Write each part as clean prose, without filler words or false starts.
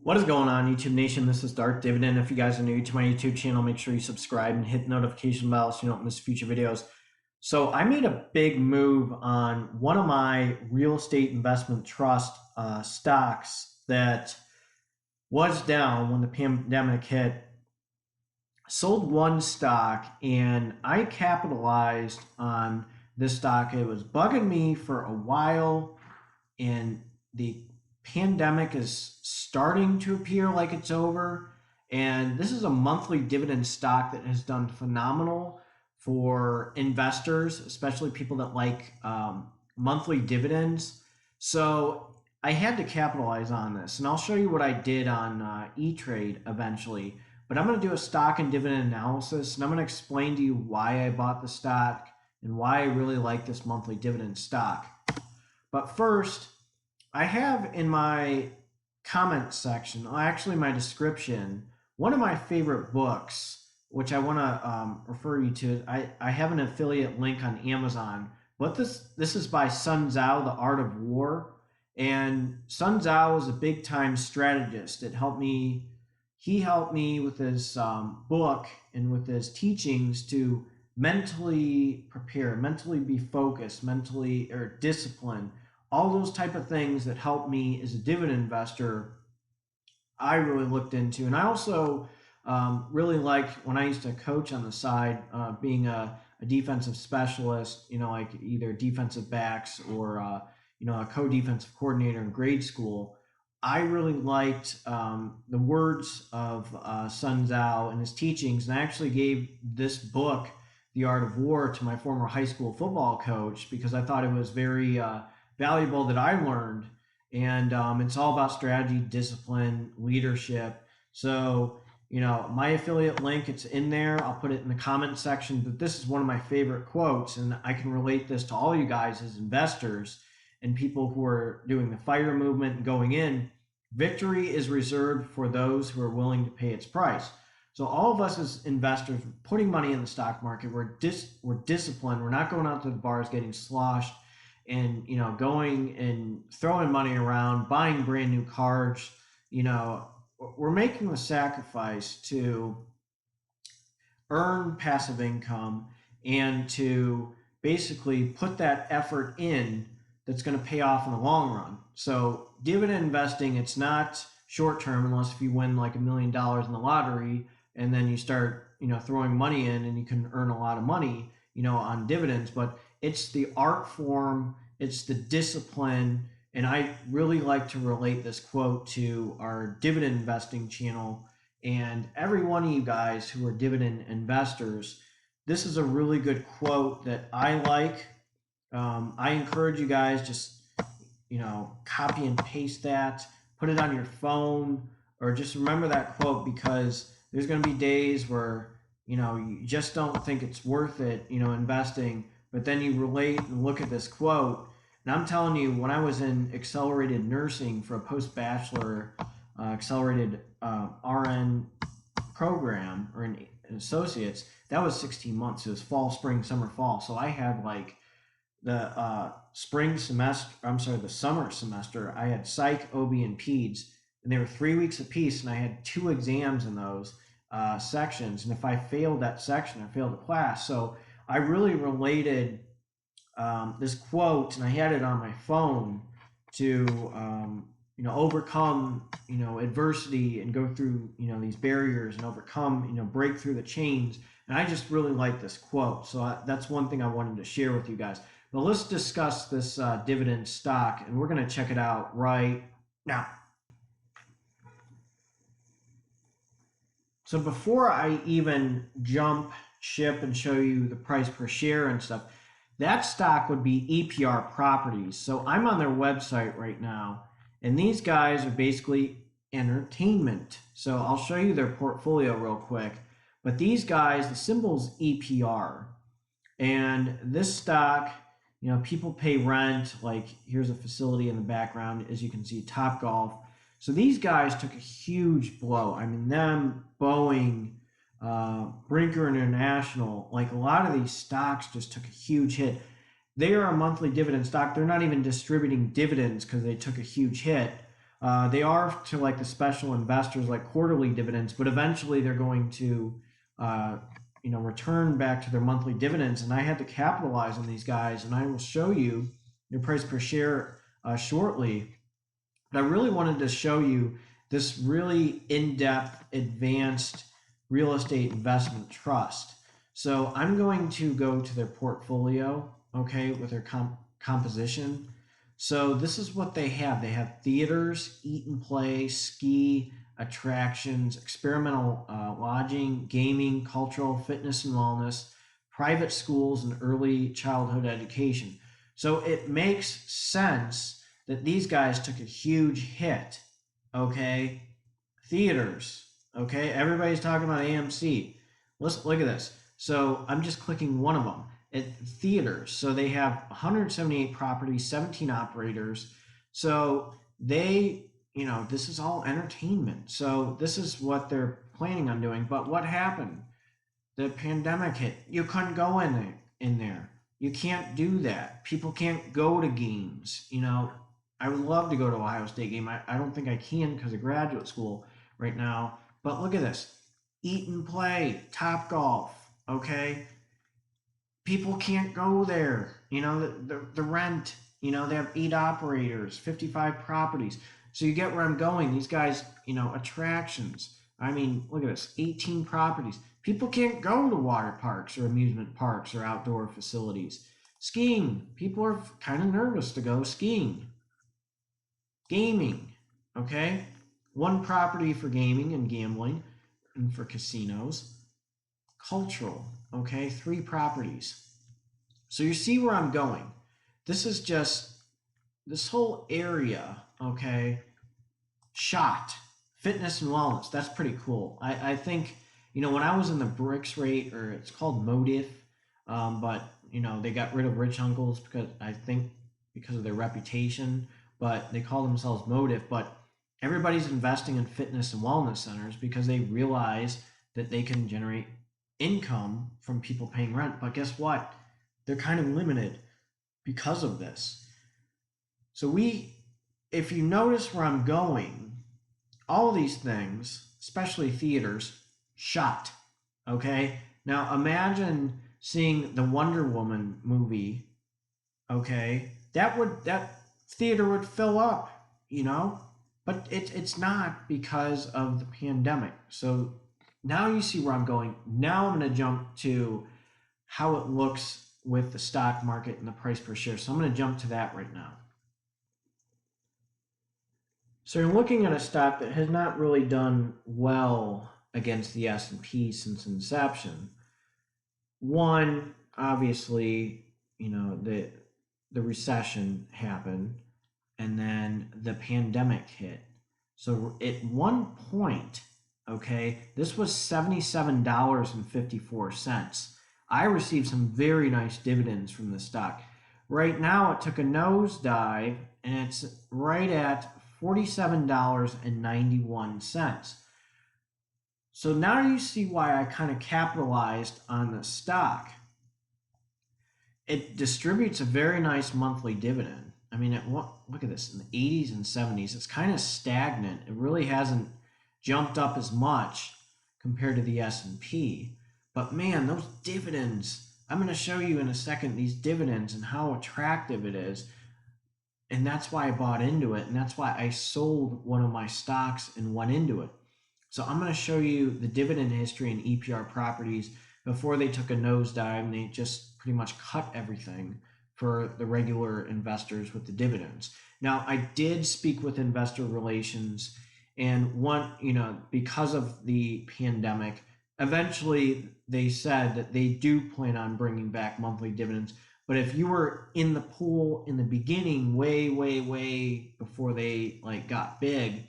What is going on, YouTube Nation? This is Darth Dividend. If you guys are new to my YouTube channel, make sure you subscribe and hit the notification bell so you don't miss future videos. So I made a big move on one of my real estate investment trust stocks that was down when the pandemic hit. Sold one stock and I capitalized on this stock. It was bugging me for a while, and the pandemic is starting to appear like it's over. And this is a monthly dividend stock that has done phenomenal for investors, especially people that like monthly dividends. So I had to capitalize on this, and I'll show you what I did on E-Trade eventually. But I'm going to do a stock and dividend analysis, and I'm going to explain to you why I bought the stock and why I really like this monthly dividend stock. But first, I have in my comment section, actually my description, one of my favorite books, which I want to refer you to. I have an affiliate link on Amazon, but this is by Sun Tzu, The Art of War. And Sun Tzu is a big time strategist. He helped me with his book and with his teachings to mentally prepare, mentally be focused, mentally or disciplined, all those type of things that help me as a dividend investor. I really looked into, and I also really liked when I used to coach on the side, being a defensive specialist, like either defensive backs or a co-defensive coordinator in grade school. I really liked the words of Sun Tzu and his teachings, and I actually gave this book, The Art of War, to my former high school football coach because I thought it was very valuable that I learned. And it's all about strategy, discipline, leadership. So, my affiliate link, it's in there. I'll put it in the comment section. But this is one of my favorite quotes, and I can relate this to all you guys as investors and people who are doing the FIRE movement and going in. Victory is reserved for those who are willing to pay its price. So all of us as investors putting money in the stock market, we're disciplined. We're not going out to the bars getting sloshed and going and throwing money around, buying brand new cars. We're making the sacrifice to earn passive income and to basically put that effort in that's going to pay off in the long run. So dividend investing, it's not short term unless if you win like $1 million in the lottery and then you start, throwing money in and you can earn a lot of money, on dividends. But it's the art form, it's the discipline. And I really like to relate this quote to our dividend investing channel. And every one of you guys who are dividend investors, this is a really good quote that I like. I encourage you guys just, copy and paste that, put it on your phone, or just remember that quote because there's going to be days where, you just don't think it's worth it, investing, but then you relate and look at this quote. And I'm telling you, when I was in accelerated nursing for a post-bachelor accelerated RN program or an associates, that was 16 months. It was fall, spring, summer, fall. So I had like the the summer semester, I had psych, OB, and peds, and they were 3 weeks apiece, and I had 2 exams in those sections. And if I failed that section, I failed the class. So I really related this quote, and I had it on my phone to overcome adversity and go through these barriers and overcome break through the chains. And I just really like this quote. So that's one thing I wanted to share with you guys. But let's discuss this dividend stock, and we're going to check it out right now. So before I even jump ship and show you the price per share and stuff, that stock would be EPR Properties. So I'm on their website right now, and these guys are basically entertainment. So I'll show you their portfolio real quick. But these guys, the symbol's EPR. And this stock, people pay rent. Like here's a facility in the background, as you can see, Topgolf. So these guys took a huge blow. I mean, them, Boeing, Brinker International, like a lot of these stocks just took a huge hit. They are a monthly dividend stock. They're not even distributing dividends because they took a huge hit. They are to like the special investors, like quarterly dividends, but eventually they're going to, uh, return back to their monthly dividends. And I had to capitalize on these guys, and I will show you your price per share shortly. But I really wanted to show you this really in-depth, advanced real estate investment trust. So I'm going to go to their portfolio, okay, with their composition. So this is what they have. They have theaters, eat and play, ski, attractions, experimental lodging, gaming, cultural, fitness and wellness, private schools, and early childhood education. So it makes sense that these guys took a huge hit, okay? Theaters, okay? Everybody's talking about AMC. Let's look at this. So I'm just clicking one of them. Theaters. So they have 178 properties, 17 operators. So they, this is all entertainment. So this is what they're planning on doing. But what happened? The pandemic hit. You couldn't go in there. You can't do that. People can't go to games. I would love to go to Ohio State game. I don't think I can because of graduate school right now. But look at this. Eat and play, Top Golf, okay? People can't go there. The rent, they have 8 operators, 55 properties. So you get where I'm going. These guys, attractions. I mean, look at this, 18 properties. People can't go to water parks or amusement parks or outdoor facilities. Skiing. People are kind of nervous to go skiing. Gaming, okay? 1 property for gaming and gambling and for casinos. Cultural, okay? 3 properties. So you see where I'm going. This is just this whole area, okay? Shot, fitness and wellness. That's pretty cool. I think, when I was in the bricks rate, or it's called Motif, but, they got rid of Rich Uncles because of their reputation, but they call themselves Motif. But everybody's investing in fitness and wellness centers because they realize that they can generate income from people paying rent. But guess what? They're kind of limited because of this. So if you notice where I'm going, all these things, especially theaters, shot. Okay? Now imagine seeing the Wonder Woman movie, okay? That theater would fill up, but it's not because of the pandemic. So now you see where I'm going. Now I'm going to jump to how it looks with the stock market and the price per share. So I'm going to jump to that right now. So you're looking at a stock that has not really done well against the S&P since inception. One, obviously, the recession happened, and then the pandemic hit. So at one point, okay, this was $77.54. I received some very nice dividends from the stock. Right now, it took a nosedive, and it's right at $47.91. So now you see why I kind of capitalized on the stock. It distributes a very nice monthly dividend. I mean, look at this, in the 80s and 70s, it's kind of stagnant. It really hasn't jumped up as much compared to the S&P. But man, those dividends, I'm going to show you in a second these dividends and how attractive it is. And that's why I bought into it. And that's why I sold one of my stocks and went into it. So I'm going to show you the dividend history in EPR Properties before they took a nosedive and they just pretty much cut everything for the regular investors with the dividends. Now, I did speak with investor relations, and because of the pandemic, eventually they said that they do plan on bringing back monthly dividends. But if you were in the pool in the beginning, way, way, way before they got big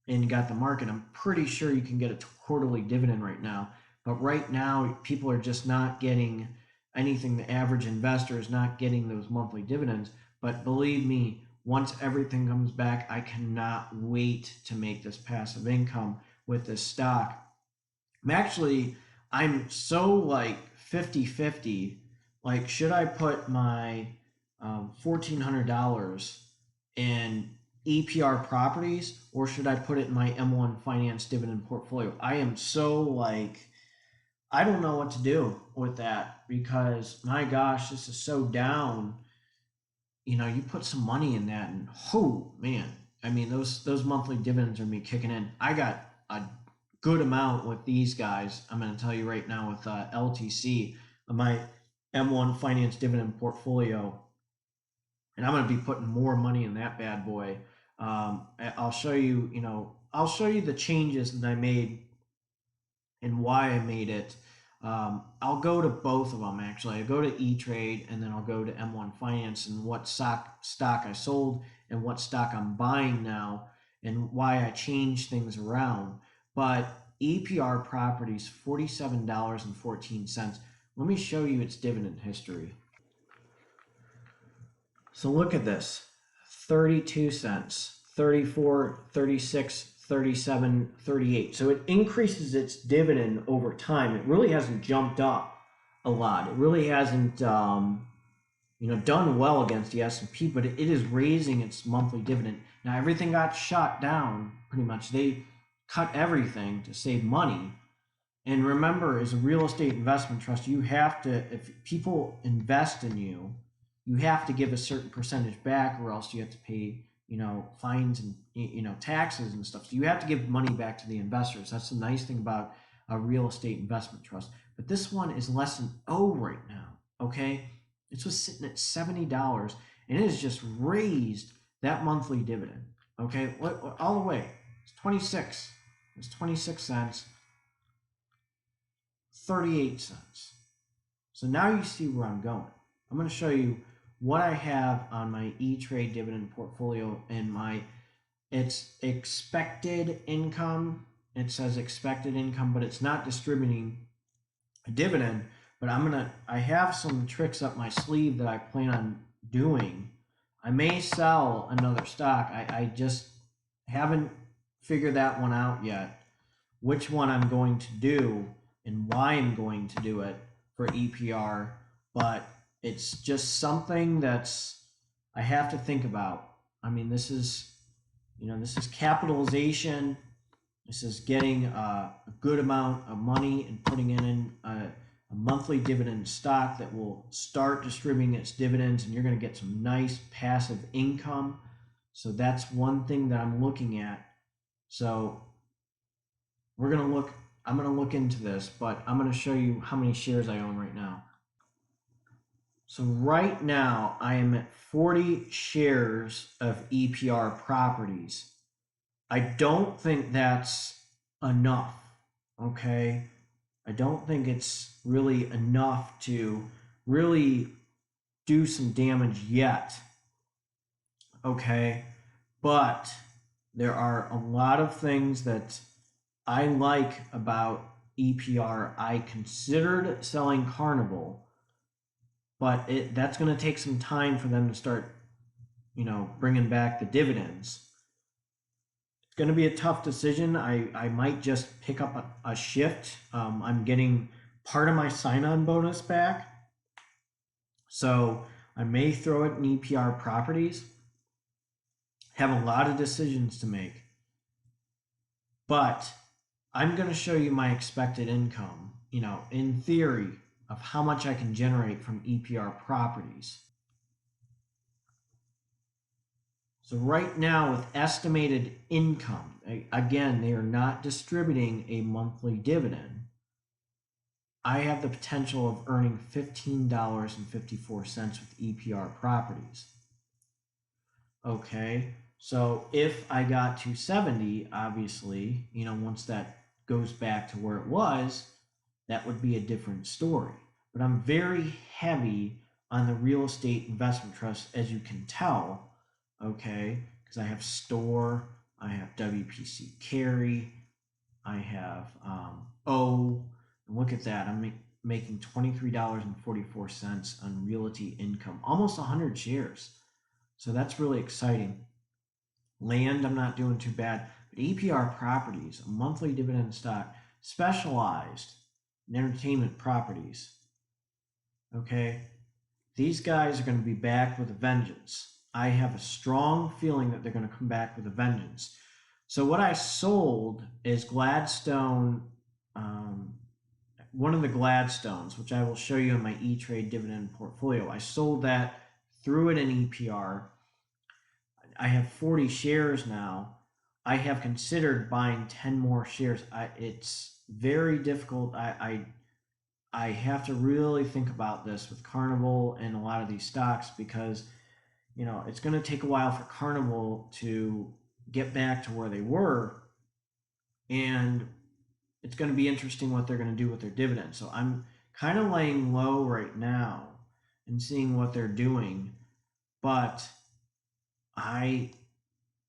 and got the market, I'm pretty sure you can get a quarterly dividend right now. But right now, people are just not getting anything. The average investor is not getting those monthly dividends. But believe me, once everything comes back, I cannot wait to make this passive income with this stock. I'm so 50-50. Should I put my $1,400 and EPR Properties, or should I put it in my M1 Finance dividend portfolio? I am so like, I don't know what to do with that because my gosh, this is so down. You put some money in that, and oh man, I mean those monthly dividends are me kicking in. I got a good amount with these guys. I'm going to tell you right now with LTC, my M1 Finance dividend portfolio, and I'm going to be putting more money in that bad boy. I'll show you. I'll show you the changes that I made and why I made it. I'll go to both of them actually. I go to E-Trade and then I'll go to M1 Finance and what stock I sold and what stock I'm buying now and why I changed things around. But EPR Properties, $47.14. Let me show you its dividend history. So look at this, 32 cents, 34, 36, 37, 38. So it increases its dividend over time. It really hasn't jumped up a lot. It really hasn't, done well against the S&P, but it is raising its monthly dividend. Now everything got shot down pretty much. They cut everything to save money. And remember, as a real estate investment trust, you have to, if people invest in you, you have to give a certain percentage back or else you have to pay, fines and, taxes and stuff. So you have to give money back to the investors. That's the nice thing about a real estate investment trust. But this one is less than O right now, okay? This was sitting at $70 and it has just raised that monthly dividend, okay? All the way. It's 26. It's 26 cents. 38 cents. So now you see where I'm going. I'm going to show you what I have on my E-Trade dividend portfolio and it's expected income. It says expected income, but it's not distributing a dividend. But I have some tricks up my sleeve that I plan on doing. I may sell another stock. I just haven't figured that one out yet, which one I'm going to do and why I'm going to do it for EPR, but it's just something I have to think about. I mean, this is capitalization. This is getting a good amount of money and putting it in a monthly dividend stock that will start distributing its dividends, and you're going to get some nice passive income. So that's one thing that I'm looking at. So I'm going to look into this, but I'm going to show you how many shares I own right now. So right now I am at 40 shares of EPR Properties. I don't think that's enough, okay? I don't think it's really enough to really do some damage yet, okay? But there are a lot of things that I like about EPR. I considered selling Carnival, but that's going to take some time for them to start, bringing back the dividends. It's going to be a tough decision. I might just pick up a shift. I'm getting part of my sign-on bonus back, so I may throw it in EPR Properties. Have a lot of decisions to make, but I'm going to show you my expected income, in theory, of how much I can generate from EPR Properties. So right now with estimated income, again, they are not distributing a monthly dividend. I have the potential of earning $15.54 with EPR Properties. Okay, so if I got to 70, obviously, once that goes back to where it was, that would be a different story. But I'm very heavy on the real estate investment trust, as you can tell, okay? Because I have STORE, I have WPC Carry, I have O. And look at that, I'm making $23.44 on realty income, almost 100 shares. So that's really exciting. Land, I'm not doing too bad. But EPR Properties, a monthly dividend stock, specialized in entertainment properties. Okay, these guys are going to be back with a vengeance. I have a strong feeling that they're going to come back with a vengeance. So what I sold is Gladstone, um, one of the Gladstones, which I will show you in my E-Trade dividend portfolio. I sold that, threw it in EPR. I have 40 shares now. I have considered buying 10 more shares. It's very difficult. I have to really think about this with Carnival and a lot of these stocks because it's going to take a while for Carnival to get back to where they were, and it's going to be interesting what they're going to do with their dividends. So I'm kind of laying low right now and seeing what they're doing, but I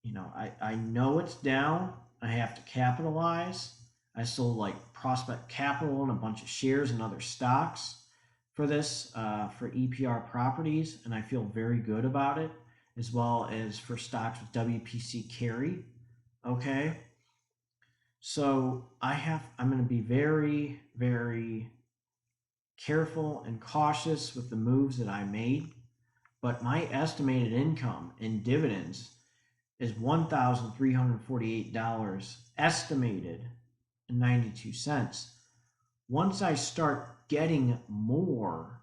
I know it's down. I have to capitalize. I sold like Prospect Capital and a bunch of shares and other stocks for this for EPR Properties, and I feel very good about it, as well as for stocks with WPC carry. Okay, so I'm going to be very, very careful and cautious with the moves that I made, but my estimated income in dividends is $1,348 estimated and 92 cents. Once I start getting more,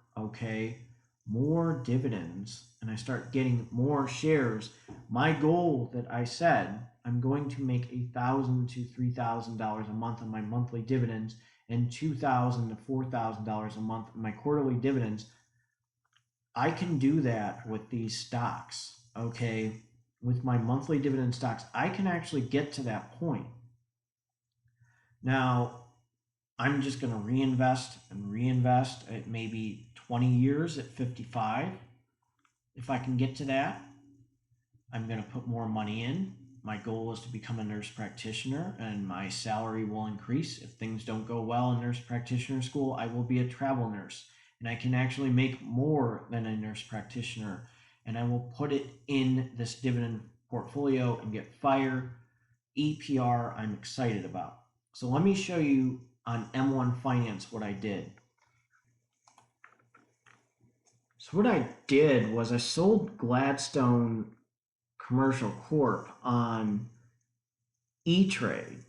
more dividends, and I start getting more shares, my goal that I said, I'm going to make $1,000 to $3,000 a month on my monthly dividends and $2,000 to $4,000 a month on my quarterly dividends. I can do that with these stocks, with my monthly dividend stocks. I can actually get to that point. Now, I'm just going to reinvest and reinvest at maybe 20 years at 55. If I can get to that, I'm going to put more money in. My goal is to become a nurse practitioner, and my salary will increase. If things don't go well in nurse practitioner school, I will be a travel nurse, and I can actually make more than a nurse practitioner, and I will put it in this dividend portfolio and get FIRE. EPR, I'm excited about. So let me show you on M1 Finance what I did. So what I did was I sold Gladstone Commercial Corp on E-Trade,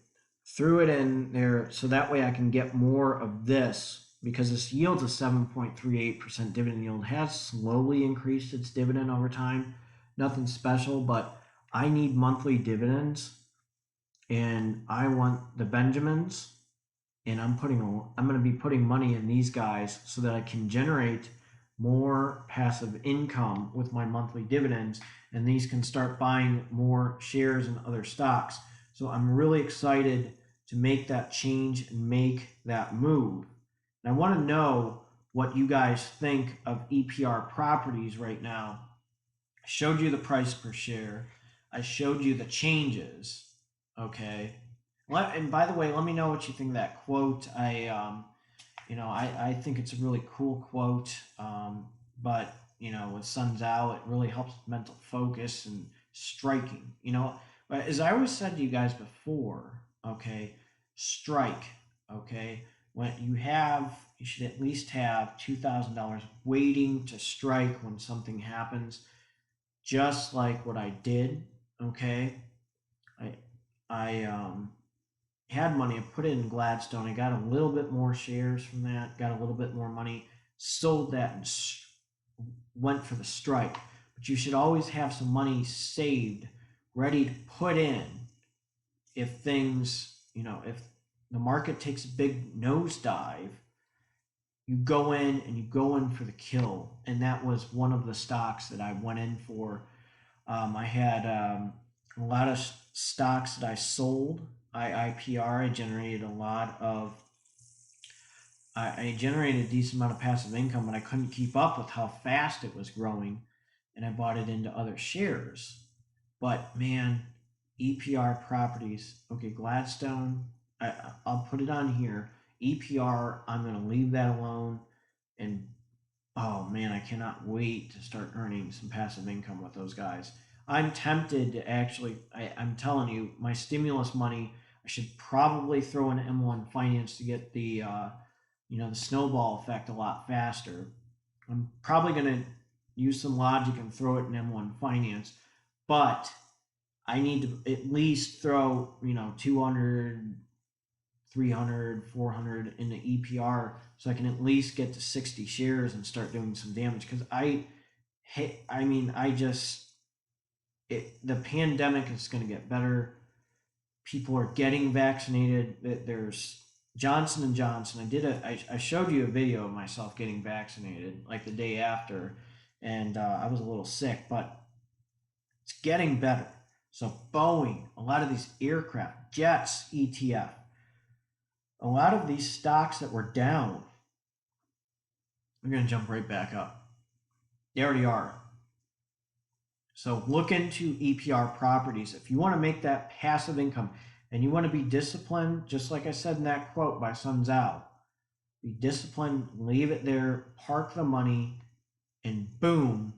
threw it in there so that way I can get more of this, because this yields a 7.38% dividend yield. It has slowly increased its dividend over time. Nothing special, but I need monthly dividends, and I want the Benjamins, and I'm going to be putting money in these guys so that I can generate more passive income with my monthly dividends, and these can start buying more shares and other stocks. So I'm really excited to make that change and make that move. And I want to know what you guys think of EPR Properties right now. I showed you the price per share. I showed you the changes. Okay. And by the way, let me know what you think of that quote. I think it's a really cool quote. But with Sun Tzu, it really helps with mental focus and striking. But as I always said to you guys before, strike. When you should at least have $2,000 waiting to strike when something happens, just like what I did. I had money. I put it in Gladstone. I got a little bit more shares from that, got a little bit more money, sold that, and went for the strike. But you should always have some money saved, ready to put in if things, if the market takes a big nosedive, you go in and you go in for the kill. And that was one of the stocks that I went in for. I had a lot of stocks that I sold. IPR, I generated a decent amount of passive income, but I couldn't keep up with how fast it was growing, and I bought it into other shares. But man, EPR Properties, Gladstone, I'll put it on here. EPR, I'm going to leave that alone, and oh man, I cannot wait to start earning some passive income with those guys. I'm tempted to actually, I'm telling you, my stimulus money, I should probably throw in M1 Finance to get the snowball effect a lot faster. I'm probably going to, use some logic and throw it in M1 Finance, but I need to at least throw, 200, 300, 400 in the EPR so I can at least get to 60 shares and start doing some damage. Because the pandemic is going to get better. People are getting vaccinated. There's Johnson and Johnson. I showed you a video of myself getting vaccinated like the day after, and I was a little sick, but it's getting better. So Boeing, a lot of these aircraft, jets, ETF, a lot of these stocks that were down, they're going to jump right back up. They already are. So look into EPR Properties. If you want to make that passive income and you want to be disciplined, just like I said in that quote by Sun Zhao, be disciplined, leave it there, park the money, and boom,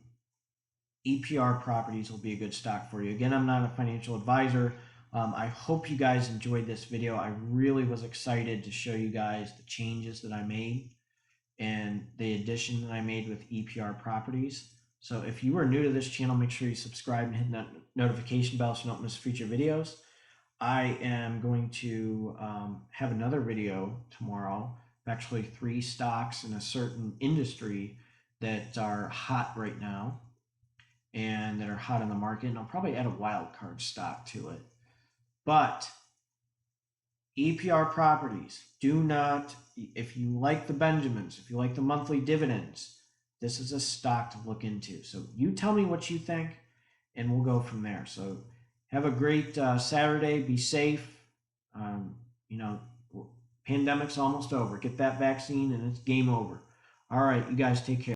EPR Properties will be a good stock for you. Again, I'm not a financial advisor. I hope you guys enjoyed this video. I really was excited to show you guys the changes that I made and the addition that I made with EPR Properties. So if you are new to this channel, make sure you subscribe and hit that notification bell so you don't miss future videos. I am going to have another video tomorrow, actually 3 stocks in a certain industry that are hot right now and that are hot in the market. And I'll probably add a wild card stock to it. But EPR Properties, do not, if you like the Benjamins, if you like the monthly dividends, this is a stock to look into. So you tell me what you think, and we'll go from there. So have a great Saturday. Be safe. Pandemic's almost over. Get that vaccine, and it's game over. All right, you guys take care.